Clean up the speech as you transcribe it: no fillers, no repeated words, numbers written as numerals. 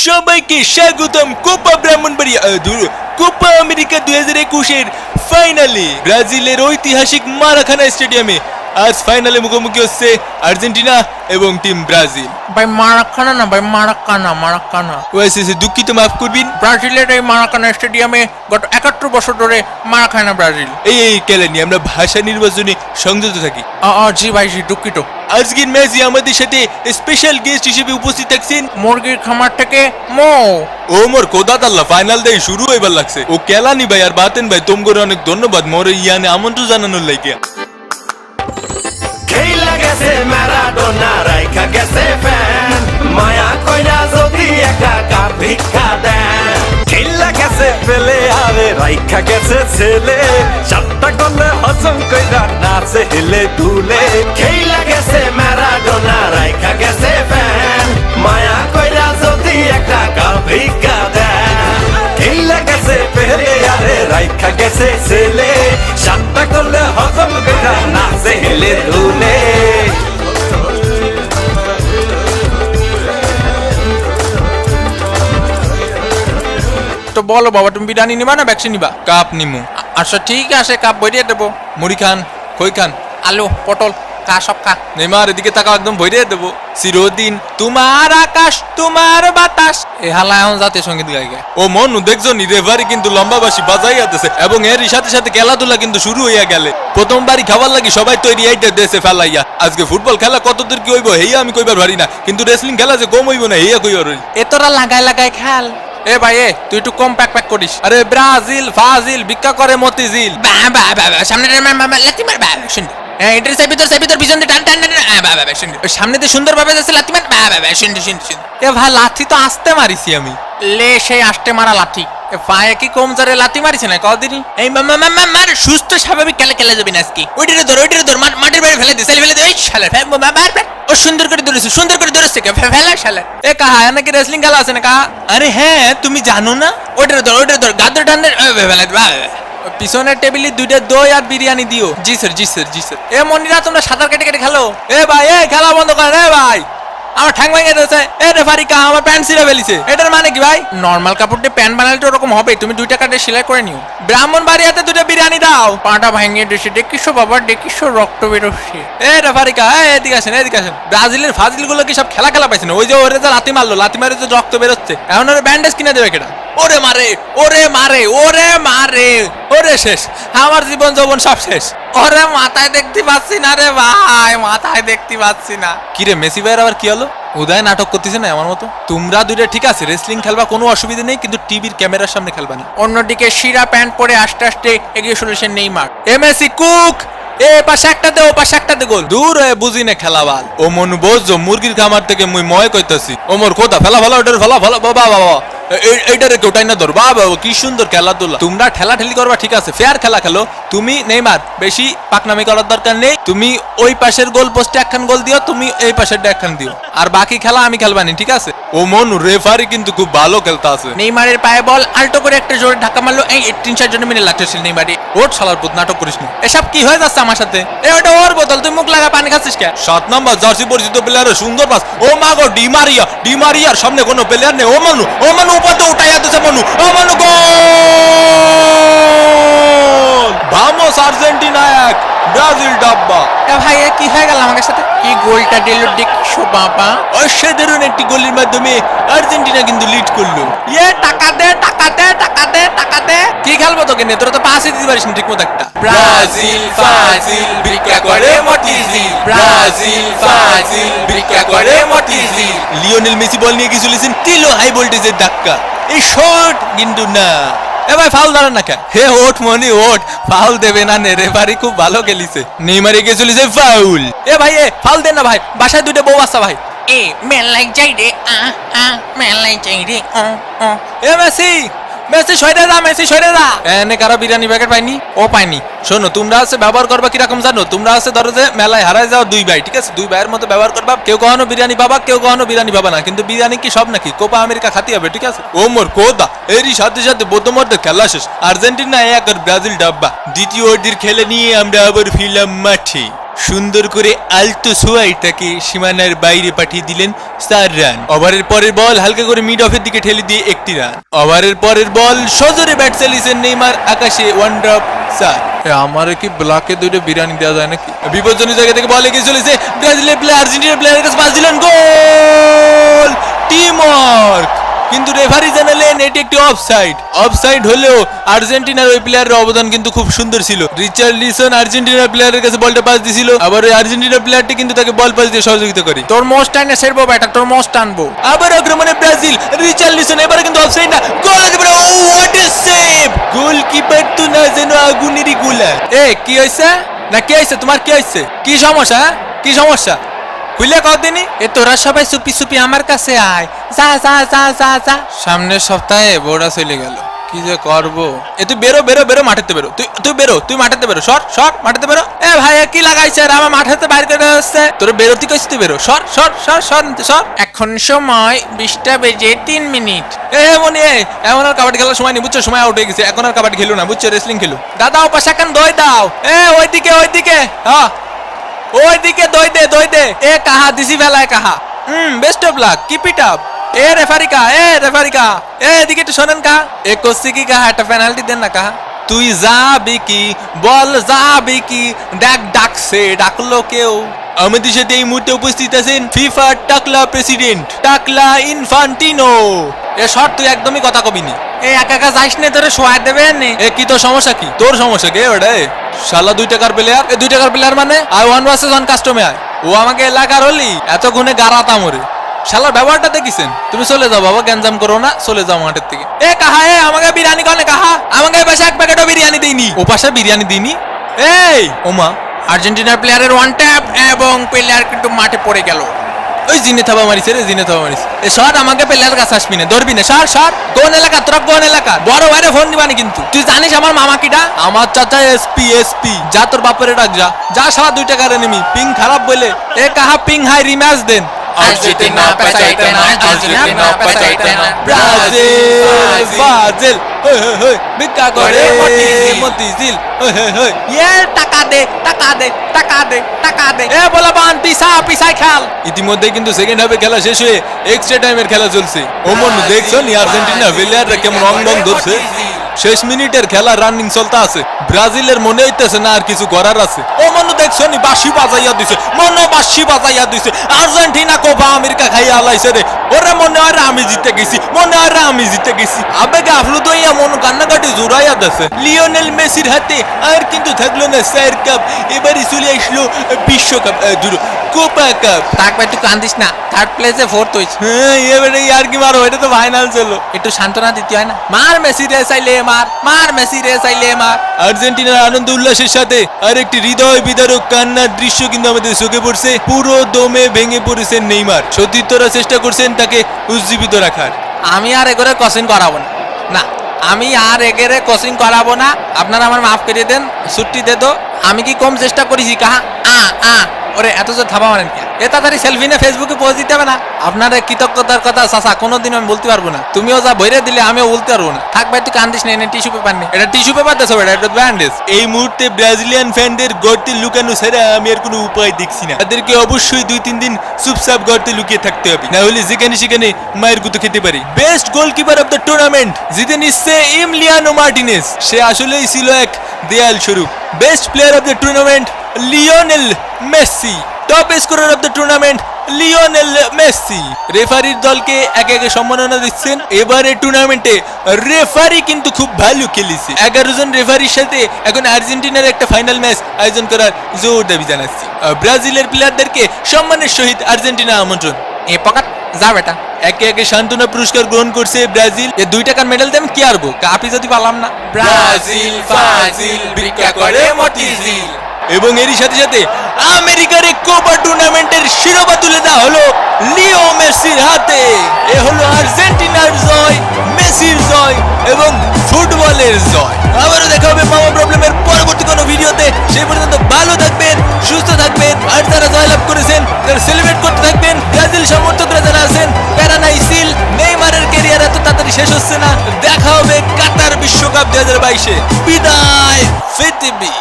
সবাইকে স্বাগতম Copa Brahmanbaria Copa America 2021-এর ফাইনালে ব্রাজিলের ঐতিহাসিক মারাকানা স্টেডিয়ামে আজ ফাইনালে মুখোমুখি হচ্ছে আর্জেন্টিনা এবং টিম ব্রাজিল। ভাই মারাকানা না ভাই, মারাকানা। ওয়াইসিসি দুঃখিত, মাফ করবেন। ব্রাজিলের এই মারাকানা স্টেডিয়ামে গত 71 বছর ধরে মারা খায় না ব্রাজিল। এই কেলানি আমরা ভাষা নির্বাচনে সংযত থাকি। জি ভাই, জি দুঃখিত। আজকের ম্যাচে আমাদের সাথে স্পেশাল গেস্ট হিসেবে উপস্থিত থাকছেন মুরগির খামার থেকে মো ও মোর কোদাতাল্লাহ। ফাইনাল দেই শুরু হইবার লাগছে। ও কেলানি ভাই আর বাতেন ভাই তোমগোর অনেক ধন্যবাদ মোর ইয়ানে আমন্ত্রণ জানানোর লাগিয়া। খেলা গেছে ম্যারাডোনা রাইখা গেছে ফ্যান মায়া কইরা যদি একা কার ভিক্ষা দেন। খেলা গেছে পেলে আরে রাইখা গেছে ছেলে সাতটা করলে হজম কইরা নাচে হেলে তুলে। খেলা গেছে ম্যারাডোনা রাইখা গেছে ফ্যান মায়া কইরা যদি একা কার ভিক্ষা দেন। খেলা গেছে পেলে আরে রাইখা গেছে ছেলে সাতটা করলে হজম কইরা নাচে হেলে তুলে। তো বলো বাবা, তুমি বিরিয়ানি নিবা না ভ্যাকসিন নিবা? কাপ নিমু। আচ্ছা ঠিক আছে, কাপ ভরিয়ে দেবো। মুড়ি খান, খই খান, আলু পটল খা, সব খা। নেমার এদিকে তাকাও, একদম ভরিয়ে দেবো। চিরদিন তোমার আকাশ তোমার বাতাস এ হালা এখন জাতীয় সঙ্গীত গাই গায়। ও মনু দেখছো নি রেফারি কিন্তু লম্বা বাসি বাজাই আতেছে এবং এরই সাথে সাথে খেলাধুলা কিন্তু শুরু হইয়া গেলে। প্রথমবারই খাবার লাগি সবাই তৈরি এইটা দেশে ফেলাইয়া। আজকে ফুটবল খেলা কতদূর কি হইব হেয়া আমি কইবার পারি না, কিন্তু রেসলিং খেলা যে কম হইব না হেয়া কইবার। এ তোরা লাগাই খেল। এ ভাই তুই একটু কম প্যাক করিস। আরে ব্রাজিল ফাজিল ভিক্ষা করে মতিঝিল। সামনে সামনে দিয়ে সুন্দর ভাবে যাচ্ছে লাথি মার। এ ভাই লাথি তো আসতে মারিছি আমি, লে সেই আসতে মারা লাথি। পায়ে কি কম জোরে লাথি মারিছে না কদিনই? এই মার সুস্থ স্বাভাবিক খেলে যাবি না আজকে। ওইটারে ধর মাটির বাইরে ফেলে দে এই শালা। ও সুন্দর করে ধরেছে ফেলা শালা। এ কাহা নাকি রেসলিং খেলা আছে না কাহা? আরে হ্যাঁ, তুমি জানো না? ওইটারে ধর গাদর টান্ডে ফেলে পিছনের টেবিলে 2টা দই আর বিরিয়ানি দিও। জি স্যার। এ মনিরা তোমরা সাঁতার কেটে খেলো। এ ভাই খেলা বন্ধ কর। এ ভাই আমার ঠ্যাং ভেঙে দিয়েছে। এ রেফারি কা আমার প্যান্ট ছিঁড়ে ফেলিছে। এটার মানে কি ভাই? নরমাল কাপড় দিয়ে প্যান্ট বানালে তো ওরকম হবে। তুমি 2 টাকা দিয়ে সেলাই করে নিও। ব্রাহ্মণবাড়িয়াতে 2টা বিরিয়ানি দাও। পাটা ভেঙে দিয়েছে। দেখিসো বাবা, রক্ত বেরোচ্ছে। এ রেফারি কা এদিকে আসেন। ব্রাজিলের ফাজিল গুলো কি সব খেলা পাইছে না? ওই যে ওরে যে লাথি মারে যে রক্ত বেরোচ্ছে, এখন ওরে ব্যান্ডেজ কিনে দেবে কেটা? ওরে মারে ওরে শেষ, আমার জীবন যৌবন সব শেষ। ওরে মাথায় দেখতে পাচ্ছি না রে ভাই, কিরে মেসি ভাইয়ের আবার কি হলো? উদয় নাটক করতেছে না আমার মতো। তোমরা 2টা ঠিক আছে রেসলিং খেলবা, কোনো অসুবিধা নেই, কিন্তু টিভির ক্যামেরার সামনে খেলবা না। অন্যদিকে শিরা প্যান্ট পরে আস্তে এগিয়ে চলেছে নেইমার। এমএসি কুক এ পাশে একটা দে, ও পাশে একটা দে গোল। দূর হয়ে বুঝি না খেলাবাল। ও মনু বোঝো মুরগির খামার থেকে মুই ময় কইতাছি। ও মোর কোথা ফেলা ওটার ফেলা বাবা এইটারে কেউটাই না ধর। বাবা কি সুন্দর খেলাধুলা। তোমরা ঠেলাঠেলি করবা ঠিক আছে, ফেয়ার খেলা খেলো। তুমি নেইমার বেশি পাকনামি করার দরকার নেই। তুমি ওই পাশের গোল পোস্টে একখান গোল দিও, তুমি এই পাশেরটা একখান দিও, আর বাকি খেলা আমি খেলবানি ঠিক আছে? ও মনু রেফারি কিন্তু খুব ভালো খেলতে আছে। নেইমারের পায়ে বল আল্টো করে একটা জোরে ধাক্কা মারলো। এই 3-4 জন মিলে লাগতেছিল নেইমারে। ওর শালার পুত নাটক করিস না। এসব কি হয়ে যাচ্ছে আমার সাথে? এ ওটা ওর বোতল, তুই মুখ লাগা পানি খাচ্ছিস কে? 7 নম্বর জার্সি পরিচিত প্লেয়ার, সুন্দর পাস। ও মা গো, ডিমারিয়ার সামনে কোনো প্লেয়ার নেই। ও মনু উপাতে উঠাইয়া দিছে মনু। ও মনু গোল! ভামোস আর্জেন্টিনা 1 ব্রাজিল ডাব্বা। এ ভাই কি হয়ে গেল আমার সাথে? কি গোলটা দিল দেখছো বাবা? অসাধারণ একটি গোলের মাধ্যমে আর্জেন্টিনা কিন্তু লিড করলো। টাকা দে। কি খেলবো তোকে নে? তোরা তো পাসই দিতে পারিস না ঠিকমতো একটা। ব্রাজিল ফাজিল ভিক্ষা করে মতিঝিল। লিওনেল মেসি বল নিয়ে কিছু লিসেন তিলো হাই ভোল্টেজের ধাক্কা। এই শট কিন্তু না। এ ভাই ফাউল ধরেন না কে? হে ওট ফাউল দেবে না নে, রেফারি খুব ভালো খেলিছে। নেইমারে কে চলেছে ফাউল। এ ভাই ফাউল দেন না ভাই, বাসায় 2টা বউ আছে ভাই। এ মেলাই যাই রে এ মেসি সরে যা। এনে কারো বিরিয়ানি প্যাকেট পাইনি? ও পাইনি। শোনো, তোমরা আছে ব্যবহার করবা কিরকম জানো? তোমরা আছে ধরো যে মেলায় হারায় যাও 2 ভাই, ঠিক আছে? 2 ভাইয়ের মতো ব্যবহার করবা। কেউ কখনো বিরিয়ানি পাবা, কেউ কখনো বিরিয়ানি পাবা না, কিন্তু বিরিয়ানি কি সব নাকি? কোপা আমেরিকা খাতি হবে ঠিক আছে? ও মোর কোদা এরই সাথে প্রথমার্ধে খেলা শেষ। আর্জেন্টিনা 1 আর ব্রাজিল ডাব্বা। দ্বিতীয় অর্ধের খেলে নিয়ে আমরা আবার ফিরলাম মাঠে। সুন্দর করে আলতো সোয়াইটাকে সীমানার বাইরে পাঠিয়ে দিলেন 4 রান। ওভারের পরের বল হালকা করে মিড অফের দিকে ঠেলে দিয়ে 1টি রান। ওভারের পরের বল সজোরে ব্যাট চালিয়েছেন নেইমার, আকাশে 1 ড্রপ 4। আমার কি ব্লকে দুইটা বিরিয়ানি দেওয়া যায় নাকি? বিপজ্জনক জায়গা থেকে বল এগিয়ে চলেছে ব্রাজিলের প্লেয়ার, আর্জেন্টিনার প্লেয়ারের কাছে পাস দিলেন, গোল! Team work. কিন্তু রেফারি জানালেন এটি একটি অফসাইড। অফসাইড হলেও আর্জেন্টিনার ওই প্লেয়ারের অবদান কিন্তু খুব সুন্দর ছিল। রিচার্লিসন আর্জেন্টিনার প্লেয়ারের কাছে বলটা পাস দিছিল, আবার ওই আর্জেন্টিনার প্লেয়ারটি কিন্তু তাকে বল পাস দিয়ে সহযোগিতা করে। তোর মোস্ট টাইনে সেরবো ব্যাটা, তোর মোস্ট টানবো। আবার আক্রমণে ব্রাজিল, রিচার্লিসন এবারে কিন্তু অফসাইড না, গোল একেবারে, ও হোয়াট এ সেভ! গোলকিপার তো না যেন আগুনেরই গোলা। এ কি হইছে না কি হইছে, তোমার কি হইছে? কি সমস্যা? কি সমস্যা খুলে কদিনই? এ তোরা সবাই চুপি চুপি আমার কাছে আয়, যা যা যা যা যা। সামনের সপ্তাহে বোর্ডা চলে গেল, কি যে করবো? এ তুই বেরো বেরো বেরো, মাঠেতে বেরো, তুই বেরো, তুই মাঠেতে বেরো, সর সর মাঠেতে বেরো। এ ভাই কি লাগাইছে আর আমার মাঠেতে বাইরে করে হচ্ছে? তোর বেরোতে কইছি, তুই বেরো, সর সর সর সর সর। এখন সময় 20টা বেজে 3 মিনিট। এ মনি, এমন আর কাবাডি খেলার সময় নেই, বুঝছো? সময় আউট হয়ে গেছে, এখন আর কাবাডি খেলো না, বুঝছো? রেসলিং খেলো। দাদা ও পাশে এখন দই দাও। এ ওইদিকে ওইদিকে, হ্যাঁ ওইদিকে দই দে দই দে। এ কাহা দিছি ফেলায় কাহা। Best of luck, keep it up. এ রেফারিকা, এ রেফারিকা, এ এদিকে একটু শোনেন কাহা। এ কোসি কি কাহা, একটা পেনাল্টি দেন না কাহা। তুই যাবি কি বল, যাবি কি? দেখ ডাকছে, ডাকলো কেউ। আমাদের সাথে এই মুহূর্তে উপস্থিত আছেন ফিফা টাকলা প্রেসিডেন্ট টাকলা ইনফান্টিনো। এ শর্ট তুই একদমই কথা কবি নি। এ একা একা যাইস নে, তোরে শোয়া দেবে নে। এ কি তোর সমস্যা? কি তোর সমস্যা? কে ওটা? শালা 2 টাকার প্লেয়ার। এ 2 টাকার প্লেয়ার মানে আই 1 ভার্সেস 1 কাস্টমে আয়। ও আমাকে এলাকার হলি এত গুণে গারাতা মরে। শালার ব্যবহারটা দেখিছেন? তুমি চলে যাও বাবা, গ্যাঞ্জাম করো না, চলে যাও মাঠের থেকে। এ কাহা, এ আমাকে বিরিয়ানি কনে কাহা। আমাকে পাশে 1 প্যাকেটও বিরিয়ানি দেইনি। ও পাশে বিরিয়ানি দিইনি। এই ওমা, আর্জেন্টিনার প্লেয়ারের 1 ট্যাপ এবং প্লেয়ার কিন্তু মাঠে পড়ে গেল। ওই জিনে থাবা মারিছে রে, জিনে থাবা মারিছে। এ সর, আমাকে প্লেয়ার কাছে আসবি না, ধরবি না, সর সর। কোন এলাকা তোরা, কোন এলাকা? বড় ভাইরে ফোন দিবানি কিন্তু। তুই জানিস আমার মামা কিটা? আমার চাচা এসপি। যা তোর বাপের ডাক, যা যা, শালা 2 টাকার এনিমি। পিং খারাপ বলে এ কাহা পিং হাই রিম্যাচ দেন। Argentina pesaite na, Argentina pesaite na. Brazil ফাজিল, হই হই হই ভিক্ষা করে মতিঝিল। মতিঝিল, হই হই হই। এ টাকা দে, টাকা দে, টাকা দে, টাকা দে। এ বলবান পিসা পিসাই খেল। ইতিমধ্যে কিন্তু সেকেন্ড হাফে খেলা শেষ হয়ে এক্সট্রা টাইমের খেলা চলছে। ওমন দেখছো নি আর্জেন্টিনা প্লেয়াররা কেমন রং ধরছে? শেষ মিনিটের খেলা রানিং চলতে আছে। ব্রাজিলের মনে হইতেছে না আর কিছু করার আছে। ও মনে দেখছো নি বাঁশি বাজাইয়া দিছে, মনে বাঁশি বাজাইয়া দিছে। আর্জেন্টিনা কোপা আমেরিকা খাইয়া আলাইছে রে। ওরে মনে হয় আমি জিতে গেছি, মনে হয় আমি জিতে গেছি। আবেগে আফলুত হইয়া মন কান্নাকাটি জোরাইয়া দিছে। লিওনেল মেসির হাতে আর কিন্তু থাকলো না 4 কাপ, এবারই চলে আসলো বিশ্বকাপ, কোপা কাপ। তাক ভাই তুই কান্দিস না, থার্ড প্লেসে 4th হইছে। হ্যাঁ এবারে আর কি মারো, এটা তো ফাইনাল চলো। একটু সান্ত্বনা দিতে হয় না? মার মেসি রে চাইলে মার, মার মেসি রে চাইলে মার। আর্জেন্টিনার আনন্দ উল্লাসের সাথে আরেকটি হৃদয় বিদারক কান্নার দৃশ্য কিন্তু আমাদের চোখে পড়ছে। পুরো দমে ভেঙে পড়েছেন নেইমার। সতীর্থরা চেষ্টা করছেন তাকে উজ্জীবিত রাখার। আমি আর এগরে কোচিং করাবো না, না আমি আর এগেরে কোচিং করাবো না। আপনারা আমার মাফ করে দেন, ছুটি দে দো। আমি কি কম চেষ্টা করেছি কাহা? ওরে এত জোর থাবা মারেন কে? এ তাড়াতাড়ি সেলফি নিয়ে ফেসবুকে পোস্ট দিতে হবে না? আপনাদের কৃতজ্ঞতার কথা চাচা কোনোদিন আমি বলতে পারবো না। তুমিও যা বইরে দিলে আমিও বলতে পারবো না। থাক ভাই তুই কান্দিস না, এনে টিস্যু পেপার নেই। এটা টিস্যু পেপার দেছো বেটা, এটা ব্যান্ডেজ। এই মুহূর্তে ব্রাজিলিয়ান ফ্যানদের গর্তে লুকানো ছাড়া আমি আর কোনো উপায় দেখছি না। তাদেরকে অবশ্যই 2-3 দিন চুপচাপ গর্তে লুকিয়ে থাকতে হবে, না হলে যেখানে সেখানে মায়ের গুতো খেতে পারি। Best goalkeeper of the tournament জিতে নিচ্ছে এমিলিয়ানো মার্টিনেজ। সে আসলেই ছিল এক দেয়াল স্বরূপ। Best player of the tournament Lionel Messi. Top scorer of the tournament Lionel Messi. রেফারির দলকে একে একে সম্মাননা দিচ্ছেন। এবারে টুর্নামেন্টে রেফারি কিন্তু খুব ভালো খেলেছে। 11 জন রেফারির সাথে এখন আর্জেন্টিনার একটা ফাইনাল ম্যাচ আয়োজন করার জোর দাবি জানাচ্ছি। ব্রাজিলের প্লেয়ারদেরকে সম্মানের সহিত আর্জেন্টিনা আমন্ত্রণ। এ পকাট যা বেটা। একে একে সান্ত্বনা পুরস্কার গ্রহণ করছে ব্রাজিল। এ 2 টাকার মেডেল দেন কি আরবো, কাপি যদি পালাম না। ব্রাজিল ফাজিল ভিক্ষা করে মতিঝিল। এবং এরই সাথে সাথে আমেরিকার কোপা টুর্নামেন্টের শিরোপা তুলে দেওয়া হলো লিও মেসির হাতে। এ হলো আর্জেন্টিনার জয়, মেসির জয় এবং ফুটবলের জয়। আবারও দেখা হবে মামা প্রবলেমের পরবর্তী কোনো ভিডিওতে। সেই পর্যন্ত ভালো থাকবেন, সুস্থ থাকবেন, আর যারা জয়লাভ করেছেন তারা সেলিব্রেট করতে থাকবেন। ব্রাজিল সমর্থকরা যারা আছেন প্যারানাইসিল নেইমারের ক্যারিয়ার এত তাড়াতাড়ি শেষ হচ্ছে না। দেখা হবে কাতার বিশ্বকাপ 2022-এ। বিদায় পৃথিবী।